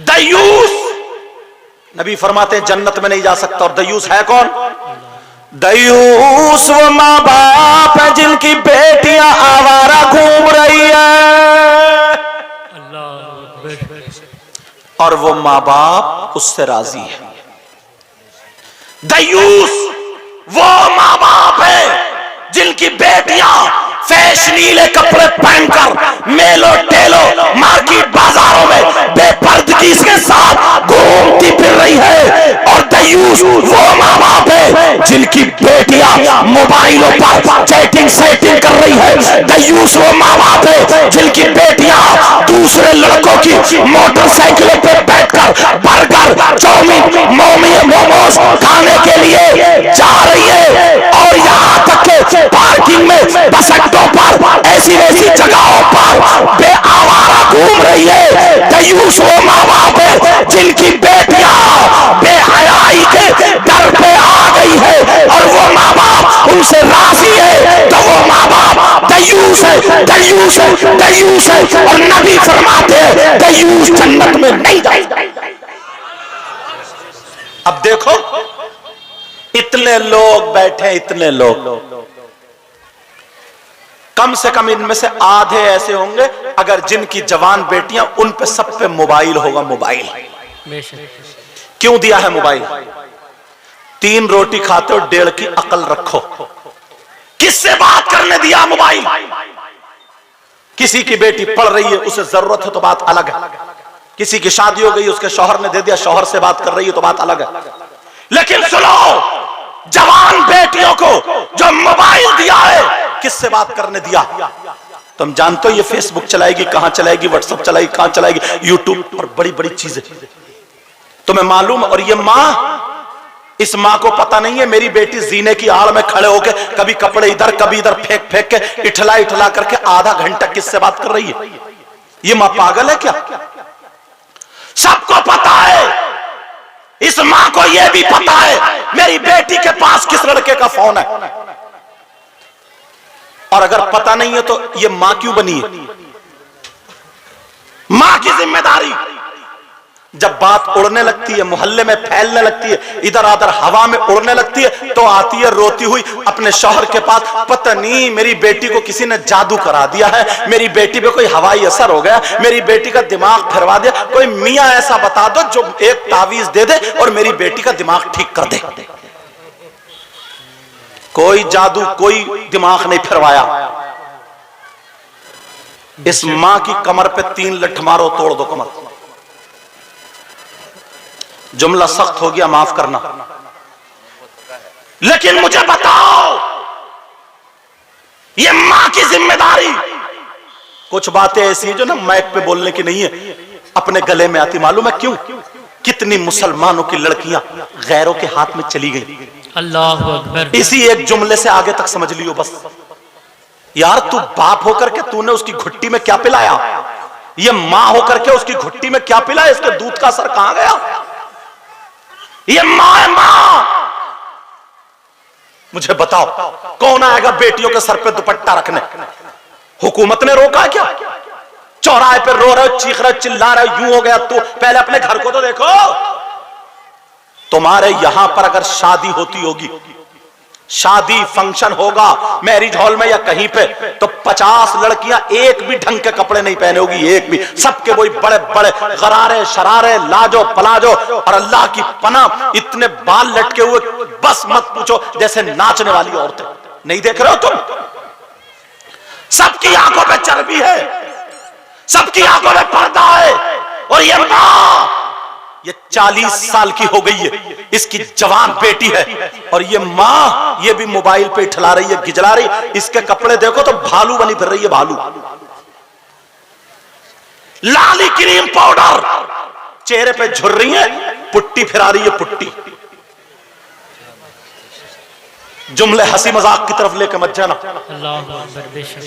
दय्यूस, नबी फरमाते हैं जन्नत में नहीं जा सकता। और दय्यूस है कौन? दय्यूस वो माँ बाप है जिनकी बेटियां आवारा घूम रही है, और वो माँ बाप उससे राजी है। दय्यूस वो माँ बाप है जिनकी बेटियां फैशनीले कपड़े पहनकर मेलो टेलो मार्केट बाजारों में बेपर्दगी के साथ घूमती फिर रही है, और दयूस वो माँ बाप है जिनकी बेटियां मोबाइलों पर चैटिंग सेटिंग कर रही है। दयूस वो माँ बाप है जिनकी बेटियां दूसरे लड़कों की मोटरसाइकिलों पर बैठकर बर्गर चाउमीन मोमोज खाने के लिए जा रही है, और यहाँ तक के पार्किंग में बस अड्डों पर ऐसी वैसी जगहों पर बेआवारा घूम रही है। दयूस वो माँ बाप है जिनकी बेटियां बेहयाई के डर पे आ गई है, और वो माँ बाप उनसे राजी है, तो वो माँ बाप दयूस है, दयूस है, दयूस है। और नबी फरमाते हैं दयूस जन्नत में नहीं जाएगा। अब देखो इतने लोग बैठे, इतने लोग, कम से कम इनमें से आधे ऐसे होंगे अगर जिनकी जवान बेटियां, उन पे सब पे मोबाइल होगा। मोबाइल क्यों दिया है मोबाइल? 3 रोटी खाते हो, 1.5 की अकल रखो। किससे बात करने दिया मोबाइल? किसी की बेटी पढ़ रही है, उसे जरूरत है तो बात अलग है। किसी की शादी हो गई, उसके शौहर ने दे दिया, शौहर से बात कर रही है तो बात अलग है। लेकिन सुनो, जवान बेटियों को जो मोबाइल दिया है, किससे बात करने दिया? तुम जानते हो ये फेसबुक चलाएगी, कहां चलाएगी, व्हाट्सएप चलाएगी, कहां चलाएगी, यूट्यूब और बड़ी बड़ी चीजें तुम्हें मालूम। और ये मां, इस मां को पता नहीं है मेरी बेटी जीने की आड़ में खड़े होकर कभी कपड़े इधर कभी इधर फेंक फेंक के इठला इठला करके आधा घंटा किससे बात कर रही है। ये मां पागल है क्या? सबको पता है, इस मां को यह भी पता है मेरी बेटी के पास किस लड़के का फोन है। और अगर पता नहीं है तो यह मां क्यों बनी है? मां की जिम्मेदारी जब बात उड़ने लगती है, मोहल्ले में फैलने लगती है, इधर उधर हवा में उड़ने लगती है, तो आती है रोती हुई अपने शौहर के पास, पता नहीं मेरी बेटी को किसी ने जादू करा दिया है, मेरी बेटी पे कोई हवाई असर हो गया, मेरी बेटी का दिमाग फिरवा दिया, कोई मियां ऐसा बता दो जो एक तावीज दे दे और मेरी बेटी का दिमाग ठीक कर दे। कोई जादू, कोई दिमाग नहीं फिरवाया। इस मां की कमर पे 3 लठ मारो, तोड़ दो कमर। जुमला सख्त हो गया, माफ करना, लेकिन मुझे बताओ, ये मां की जिम्मेदारी। कुछ बातें ऐसी हैं जो ना माइक पे बोलने की नहीं है, अपने गले में आती। मालूम है क्यों? कितनी मुसलमानों की लड़कियां गैरों के हाथ में चली गई। अल्लाह अकबर। इसी एक जुमले से आगे तक समझ लियो बस। यार तू बाप होकर के तूने उसकी घुट्टी में क्या पिलाया? ये मां होकर के उसकी घुट्टी में क्या पिलाया? इसके दूध का असर कहां गया? ये मां है, मां। मुझे बताओ कौन आएगा बेटियों के सर पे दुपट्टा रखने? हुकूमत ने रोका है क्या? चौराहे पे रो रहे हो, चीख रहे हो, चिल्ला रहे हो, यूं हो गया तू, पहले अपने घर को तो देखो। तुम्हारे यहां पर अगर शादी होती होगी, शादी फंक्शन होगा मैरिज हॉल में या कहीं पे, तो 50 लड़कियां एक भी ढंग के कपड़े नहीं पहने होगी, एक भी। सबके वही बड़े बड़े गरारे शरारे लाजो पलाजो, और अल्लाह की पनाह इतने बाल लटके हुए, बस मत पूछो, जैसे नाचने वाली औरतें। नहीं देख रहे हो तुम? सबकी आंखों पे चर्बी है, सबकी आंखों में पर्दा है, और ये मां, ये 40 साल की हो गई है, इसकी जवान बेटी है, और ये मां ये भी मोबाइल पे ठला रही है, गिजला रही। इसके कपड़े देखो तो भालू बनी फिर रही है, भालू। लाली क्रीम पाउडर चेहरे पे झुर रही है, पुट्टी फिरा रही है, पुट्टी। जुमले हंसी मजाक की तरफ लेकर मत जाना,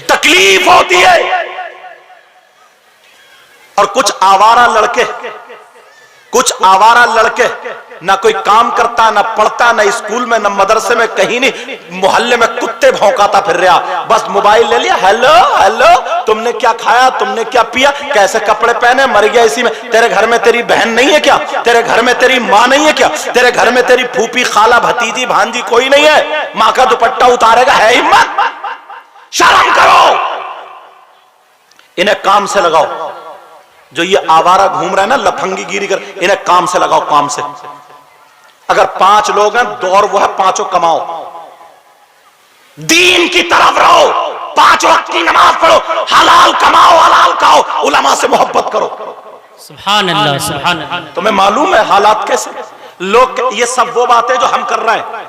तकलीफ होती है। और कुछ आवारा लड़के ना कोई काम करता, ना पढ़ता, ना स्कूल में, ना मदरसे में, कहीं नहीं, मोहल्ले में कुत्ते भौंकाता फिर रहा, बस मोबाइल ले लिया, हेलो हेलो, तुमने क्या खाया, तुमने क्या पिया, कैसे कपड़े पहने, मर गया इसी में। तेरे घर में तेरी बहन नहीं है क्या? तेरे घर में तेरी माँ नहीं है क्या? तेरे घर में तेरी फूफी खाला भतीजी भांजी कोई नहीं है? माँ का दुपट्टा उतारेगा, है हिम्मत? शर्म करो, इन्हें काम से लगाओ। जो ये आवारा घूम रहा है ना, लफंगी गिरी कर, इन्हें काम से लगाओ, काम से। अगर 5 लोग हैं, दौर वो है 5 कमाओ, दीन की तरफ रहो, 5 वक्त की नमाज पढ़ो, हलाल कमाओ, हलाल खाओ, उलमा से मोहब्बत करो। सुभान अल्लाह, सुभान अल्लाह। तुम्हें मालूम है हालात कैसे लोग, ये सब वो बातें जो हम कर रहे हैं,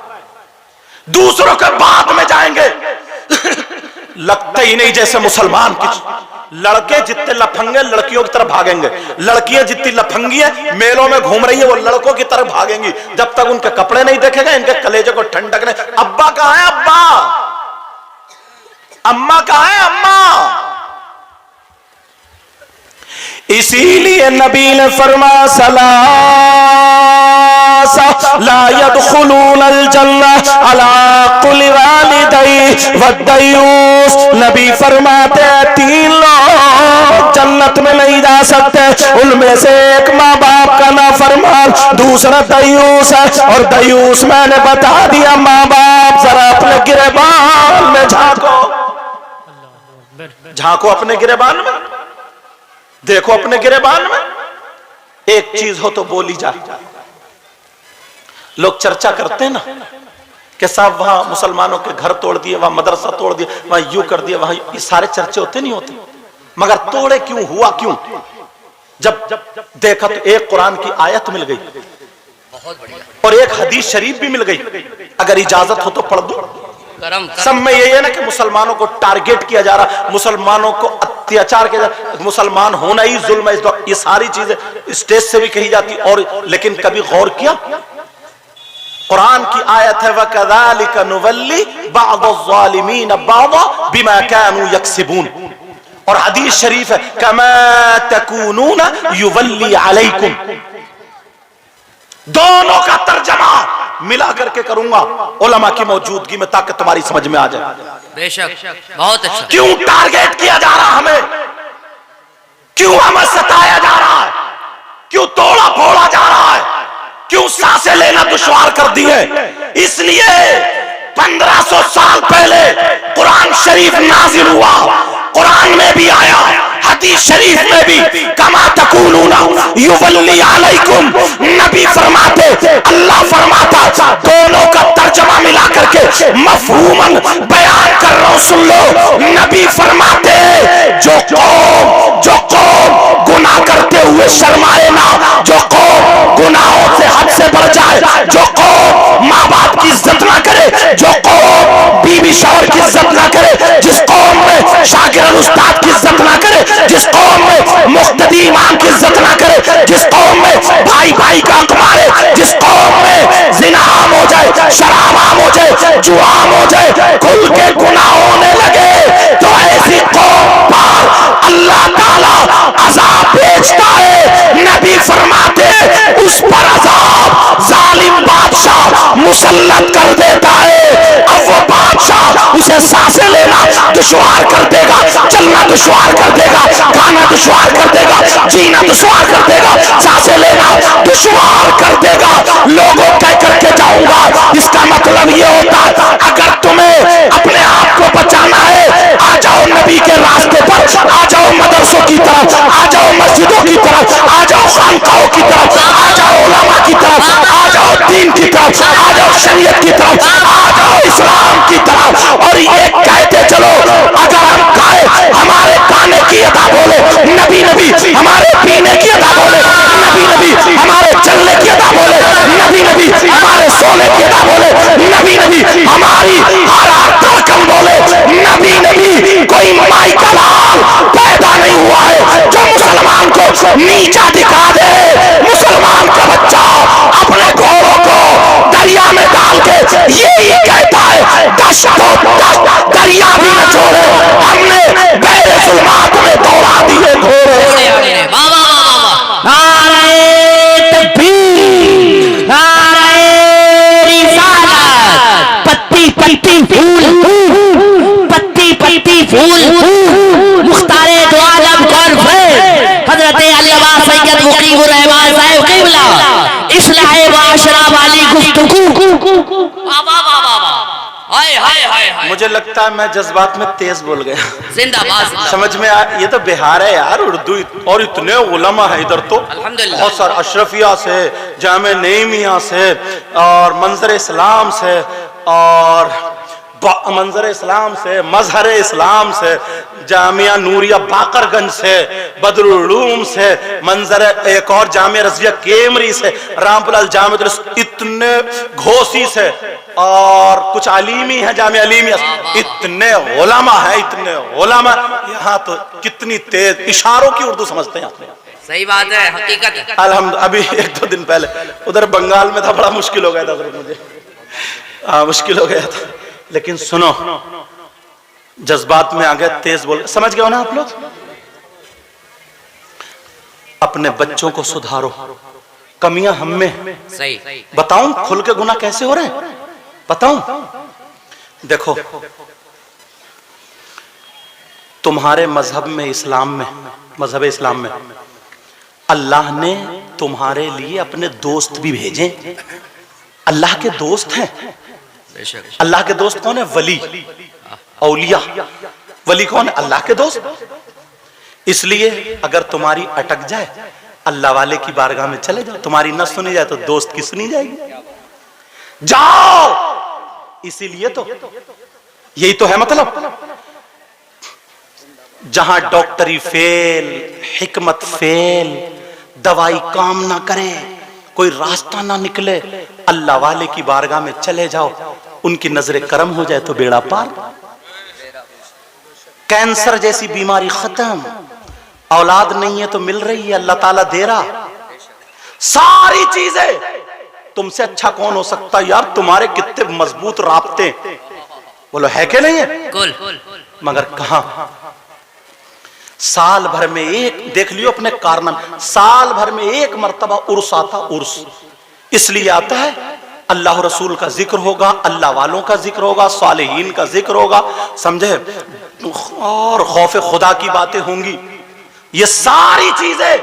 दूसरों के बाद में जाएंगे। लगता ही नहीं जैसे मुसलमान की लड़के जितने लफंगे लड़कियों की तरफ भागेंगे, लड़कियां जितनी लफंगी है मेलों में घूम रही है वो लड़कों की तरफ भागेंगी। जब तक उनके कपड़े नहीं देखेगा इनके कलेजे को ठंडक नहीं। अब्बा कहां है अब्बा, अम्मा कहां है अम्मा। इसीलिए नबी ने फरमाया ला यदखुलूनल जन्नह अला कुल्ली वालिदैहि वद्दयूस। नबी फरमाते हैं 3 लोग जन्नत में नहीं जा सकते, उनमें से एक माँ बाप का नाफरमान, दूसरा दयूस है। और दयूस मैंने बता दिया माँ बाप। जरा अपने गिरेबान में झांको, झांको अपने गिरेबान में, देखो अपने गिरेबान में एक चीज हो तो बोली जाए। लोग चर्चा करते हैं ना कि साहब वहां मुसलमानों के घर तोड़ दिए, वहां मदरसा तोड़ दिया, वहां यूं कर दिया, वहां ये सारे चर्चे होते नहीं होते। मगर तोड़े क्यों, हुआ क्यों? जब देखा तो एक कुरान की आयत मिल गई और एक हदीस शरीफ भी मिल गई। अगर इजाजत हो तो पढ़ दो। सब में यही है ना कि मुसलमानों को टारगेट किया जा रहा, मुसलमानों को अत्याचार किया जा रहा, मुसलमान होना ही जुल्म है। ये सारी चीजें स्टेज से भी कही जाती। और लेकिन कभी गौर किया, कुरान की आयत है वकज़ालिका नुवल्ली बअज़-ज़ालिमीन बअज़ा बिमा कानू यक्सिबून। और हदीस शरीफ है कमा तकूनून युवल्ली अलैकुम। दोनों का तर्जमा मिला करके करूंगा उलमा की मौजूदगी में ताकि तुम्हारी समझ में आ जाए। बेशक, बहुत अच्छा। क्यों टारगेट किया जा रहा हमें, क्यों हमें सताया जा रहा है, क्यों तोड़ा फोड़ा जा रहा है, क्यों सांसें लेना दुश्वार कर दी है? इसलिए 1500 साल पहले कुरान शरीफ नाजिल हुआ, कुरान में भी आया, हदीस शरीफ में भी कमा तकूलूना युवल्ली अलैकुम। नबी फरमाते, अल्लाह फरमाता, दोनों का तर्जमा मिला करके मफहूमन बयान कर रहा हूं, सुन लो। नबी फरमाते जो कौम गुनाह करते हुए शर्माए ना, जो कौम गुनाहों से हद से बढ़ जाए, जो कौम माँ बाप की इज्जत ना करे, जो कौम बीवी शौहर की इज्जत ना करे, जिस कौम में शागिर्द उस्ताद की इज्जत ना करे, जिस कौम में मुक्तदी इमाम की इज्जत ना करे, जिस कौम में भाई भाई का हक मारे, जिस कौम में जिना आम हो जाए, शराब आम हो जाए, जुआ आम हो जाए, खुल के गुनाह होने लगे, तो ऐसी कौम पर अल्लाह ताला अज़ाब भेजता है। नबी फरमाते उस पर अज़ाब जालिम बादशाह मुसल्लत कर देता है। अब वो बादशाह उसे सांसें लेना दुश्वार कर देगा, चलना दुश्वार कर देगा, खाना दुश्वार कर देगा, जीना दुश्वार कर देगा, सांसें लेना दुश्वार कर देगा। लोगों कह करके जाऊंगा, इसका मतलब ये होता है अगर तुम्हें अपने आप को बचाना है, आ जाओ नबी के रास्ते पर, आ जाओ मदरसों की तरफ, आ जाओ मस्जिदों की तरफ, आ जाओ खानकाहों की तरफ, आ जाओ उलमा की तरफ, आ जाओ दीन की तरफ, आ जाओ शरीयत की तरफ, आ जाओ इस्लाम की तरफ। और ये कहते चलो, अगर हम खाए हमारे खाने की अदा बोले नबी नबी, हमारे पीने की अदा बोले नबी नबी, हमारे चलने की अदा बोले नबी नबी, हमारे सोने की अदा बोले नबी नबी, हमारी हर धड़कन बोले नबी नबी। कोई माई का लाल पैदा नहीं हुआ है जो मुसलमान को नीचा दिखा दे। मुसलमान का बच्चा अपने घोड़ों को दरिया में डाल के यही कहता है दशत दरिया भी न छोड़े, हमने गैर जुल्मात में दौड़ा दिए घोड़े। नारे तकबीर, नारे रिसालत, पत्ती पत्ती फूल, पत्ती पत्ती फूल, मुख्तारे दो आलम कौन फैज़ हजरत अल्लामा सैयद मुकीमुर रहमान साहब क़िबला, इस्लाह माशरा वाली गुफ्तगू। हाय हाय हाय, मुझे लगता है मैं जज्बात में तेज बोल गया। जिंदाबाद। समझ में आ, ये तो बिहार है यार, उर्दू और इतने उलमा है इधर तो अल्हम्दुलिल्लाह। बहुत सारे अशरफिया से, जामे नईमिया से और मंजर इस्लाम से और मंजर इस्लाम से, मजहर इस्लाम से, जामिया नूरिया बाकरगंज से, बदरुल उलूम से, मंजर एक और जामिया रज़िया केमरी से, रामपुर जामिया, इतने घोसी से और कुछ अलीमी है जामिया अलीमिया, इतने उलमा है, इतने उलमा। यहाँ तो कितनी तेज इशारों की उर्दू समझते हैं आपने। सही बात है, हकीकत है। अल्हम्दुलिल्लाह। अभी 1-2 दिन पहले उधर बंगाल में था, बड़ा मुश्किल हो गया था उधर मुझे, मुश्किल हो गया था। लेकिन सुनो, जज्बात में आ गए, तेज बोल, समझ गए हो ना आप लोग। अपने बच्चों को सुधारो, कमियां हम में। सही। बताऊं खुल के गुनाह कैसे हो रहे हैं, बताऊं। देखो तुम्हारे मजहब में, इस्लाम में, मजहब इस्लाम में अल्लाह ने तुम्हारे लिए अपने दोस्त भी भेजे। अल्लाह के दोस्त हैं। अल्लाह के दोस्त कौन है? वली, औलिया। वली कौन है? अल्लाह के दोस्त। इसलिए अगर तुम्हारी अटक जाए, अल्लाह वाले की बारगाह में चले जाओ, तुम्हारी न सुनी जाए तो दोस्त की सुनी जाएगी, जाओ। इसीलिए तो यही तो है मतलब। जहां डॉक्टरी फेल, हिकमत फेल, दवाई काम ना करे, कोई रास्ता ना निकले, अल्लाह वाले की बारगाह में चले जाओ, उनकी नजरे करम हो जाए तो बेड़ा पार। कैंसर जैसी बीमारी खत्म, औलाद नहीं है तो मिल रही है, अल्लाह ताला दे रहा। सारी चीजें तुमसे अच्छा कौन हो सकता यार, तुम्हारे कितने मजबूत राब्ते, बोलो है कि नहीं है। मगर कहां, साल भर में एक, देख लियो अपने कारनामे, साल भर में एक मर्तबा उर्स आता। उर्स इसलिए आता है अल्लाह रसूल का जिक्र होगा, अल्लाह वालों का जिक्र होगा, सालिहीन का जिक्र होगा, समझे, और खौफ खुदा की बातें होंगी। ये सारी चीजें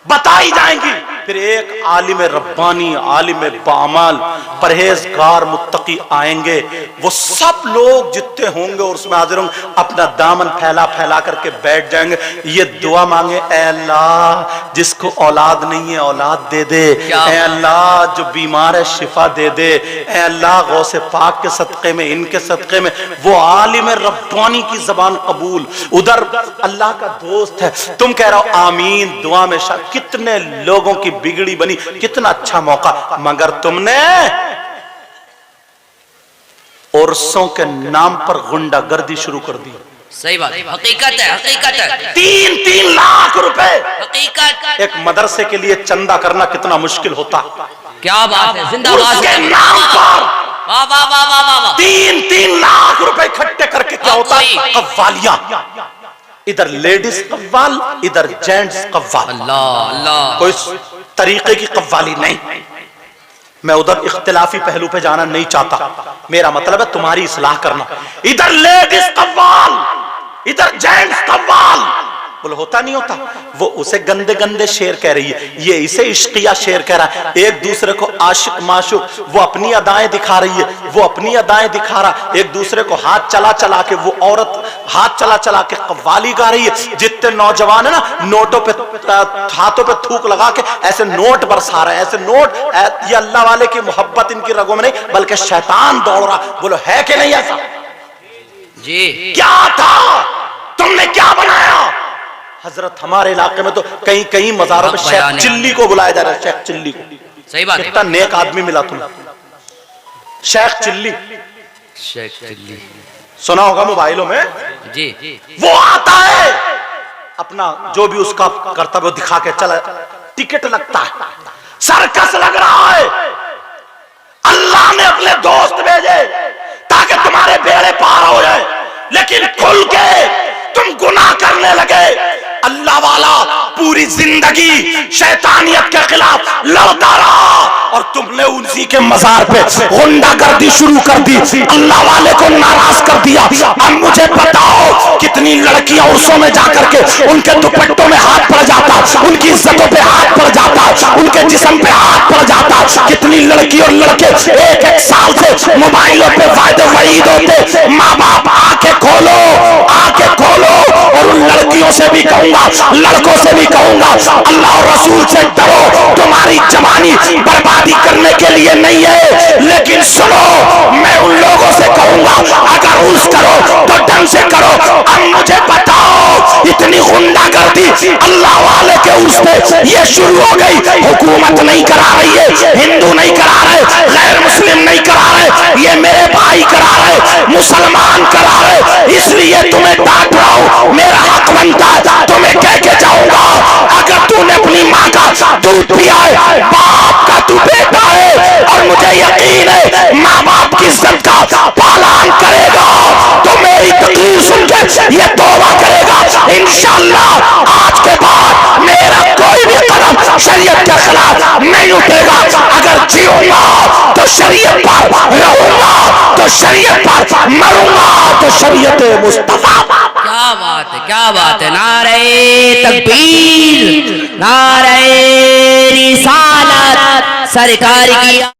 बताई जाएंगी। फिर एक आलिम रब्बानी, आलिम बामाल, परहेजगार, मुत्तकी आएंगे। वो सब लोग जितने होंगे और उसमें हाजिर होंगे, अपना दामन फैला फैला करके बैठ जाएंगे। ये दुआ मांगे, ऐ अल्लाह जिसको औलाद नहीं है औलाद दे दे, ऐ अल्लाह जो बीमार है शिफा दे दे, ऐ अल्लाह गौसे पाक के सदक़े में, इनके सदक़े में। वो आलिम रब्बानी की जबान कबूल, उधर अल्लाह का दोस्त है, तुम कह रहे हो आमीन दुआ में। कितने लोगों की बिगड़ी बनी, कितना अच्छा मौका, मगर तुमने उर्सों के नाम पर गुंडागर्दी शुरू कर दी। सही बात, हकीकत है, हकीकत है। 3-3 लाख रुपए हकीकत। एक मदरसे के लिए चंदा करना कितना मुश्किल होता। क्या बात है, जिंदाबाद। उसके नाम पर वाह वाह वाह वाह वाह। 3-3 लाख रुपए इकट्ठे करके क्या होता है? कव्वालियां, इधर लेडीज कव्वाल, इधर जेंट्स कव्वाल। अल्लाह अल्लाह। कोई तरीके की कव्वाली नहीं। मैं उधर इख्तिलाफी पहलू पे जाना नहीं चाहता, मेरा मतलब है तुम्हारी इस्लाह करना। इधर लेडीज कव्वाल, इधर जेंट्स कव्वाल। बोले होता नहीं होता। वो उसे गंदे गंदे शेर कह रही है, ये इसे इश्किया शेर कह रहा है। एक दूसरे को आशिक माशुक, वो अपनी अदाएं दिखा रही है, वो अपनी अदाएं दिखा रहा। एक दूसरे को हाथ चला चला के, वो औरत हाथ चला चला के कव्वाली गा रही है। जितने नौजवान है ना, नोटों पे, हाथों पे थूक लगा के ऐसे नोट बरसा रहे हैं, ऐसे नोट। ये अल्लाह वाले की मोहब्बत इनकी रगों में नहीं, बल्कि शैतान दौड़ रहा। बोलो है कि नहीं ऐसा? जी। क्या था, तुमने क्या बनाया? हजरत हमारे इलाके में तो कहीं कहीं मज़ारों में शेख चिल्ली को बुलाया जा रहा है, शेख चिल्ली को। सही बात है। कितना नेक आदमी मिला तुम्हें, शेख चिल्ली। शेख चिल्ली सुना होगा मोबाइलों में। जी। वो आता है, अपना जो भी उसका कर्तव्य दिखा के चला, टिकट लगता है, सर्कस लग रहा है। अल्लाह ने अपने दोस्त भेजे ताकि तुम्हारे बेड़े पार हो जाए, लेकिन खुल के तुम गुनाह करने लगे। अल्लाह वाला पूरी जिंदगी शैतानियत के खिलाफ लड़ता रहा और तुमने उसी के मजार पे गुंडागर्दी शुरू कर दी, अल्लाह वाले को नाराज कर दिया। अब मुझे बताओ कितनी लड़कियां उर्सों में जाकर के उनके दुपट्टों में हाथ पड़ जाता, उनकी इज्जतों पे हाथ पड़ जाता, उनके जिस्म पे हाथ पड़ जाता। कितनी अपनी लड़की और लड़के एक एक साल से मोबाइलों पे वायदे वईद होते, माँ बाप आंखें खोलो, आंखें खोलो। और उन लड़कियों से भी कहूंगा, लड़कों से भी कहूंगा, अल्लाह और रसूल से डरो। तुम्हारी जवानी बर्बादी करने के लिए नहीं है। लेकिन सुनो, मैं उन लोगों से कहूंगा, अगर उस करो तो ढंग से करो। अब मुझे बताओ, इतनी गुंडागर्दी अल्लाह वाले के उस पे ये शुरू हो गई। हुकूमत नहीं करा रही है, हिंदू नहीं करा रहे, गैर मुस्लिम नहीं करा रहे, ये मेरे भाई करा रहे, मुसलमान करा रहे। इसलिए तुम्हें डांट रहा हूं, मेरा हक बनता है, तुम्हें कह के जाऊंगा, अगर तूने अपनी माँ का दूध पिया है, बाप का तू बेटा है, और मुझे यकीन है माँ बाप की इज्जत का पालन करेगा, तो मेरी तकरीर सुन के ये तौबा करेगा। इंशाअल्लाह आज के बाद मेरा कोई भी कदम शरीयत के खिलाफ नहीं उठेगा। अगर जीऊंगा तो शरीयत पर रहूंगा, तो शरीयत पर मरूंगा, तो शरीयत मुस्तफा। क्या बात है, क्या बात है। नारे तकबीर, नारे रिसालत, सरकार की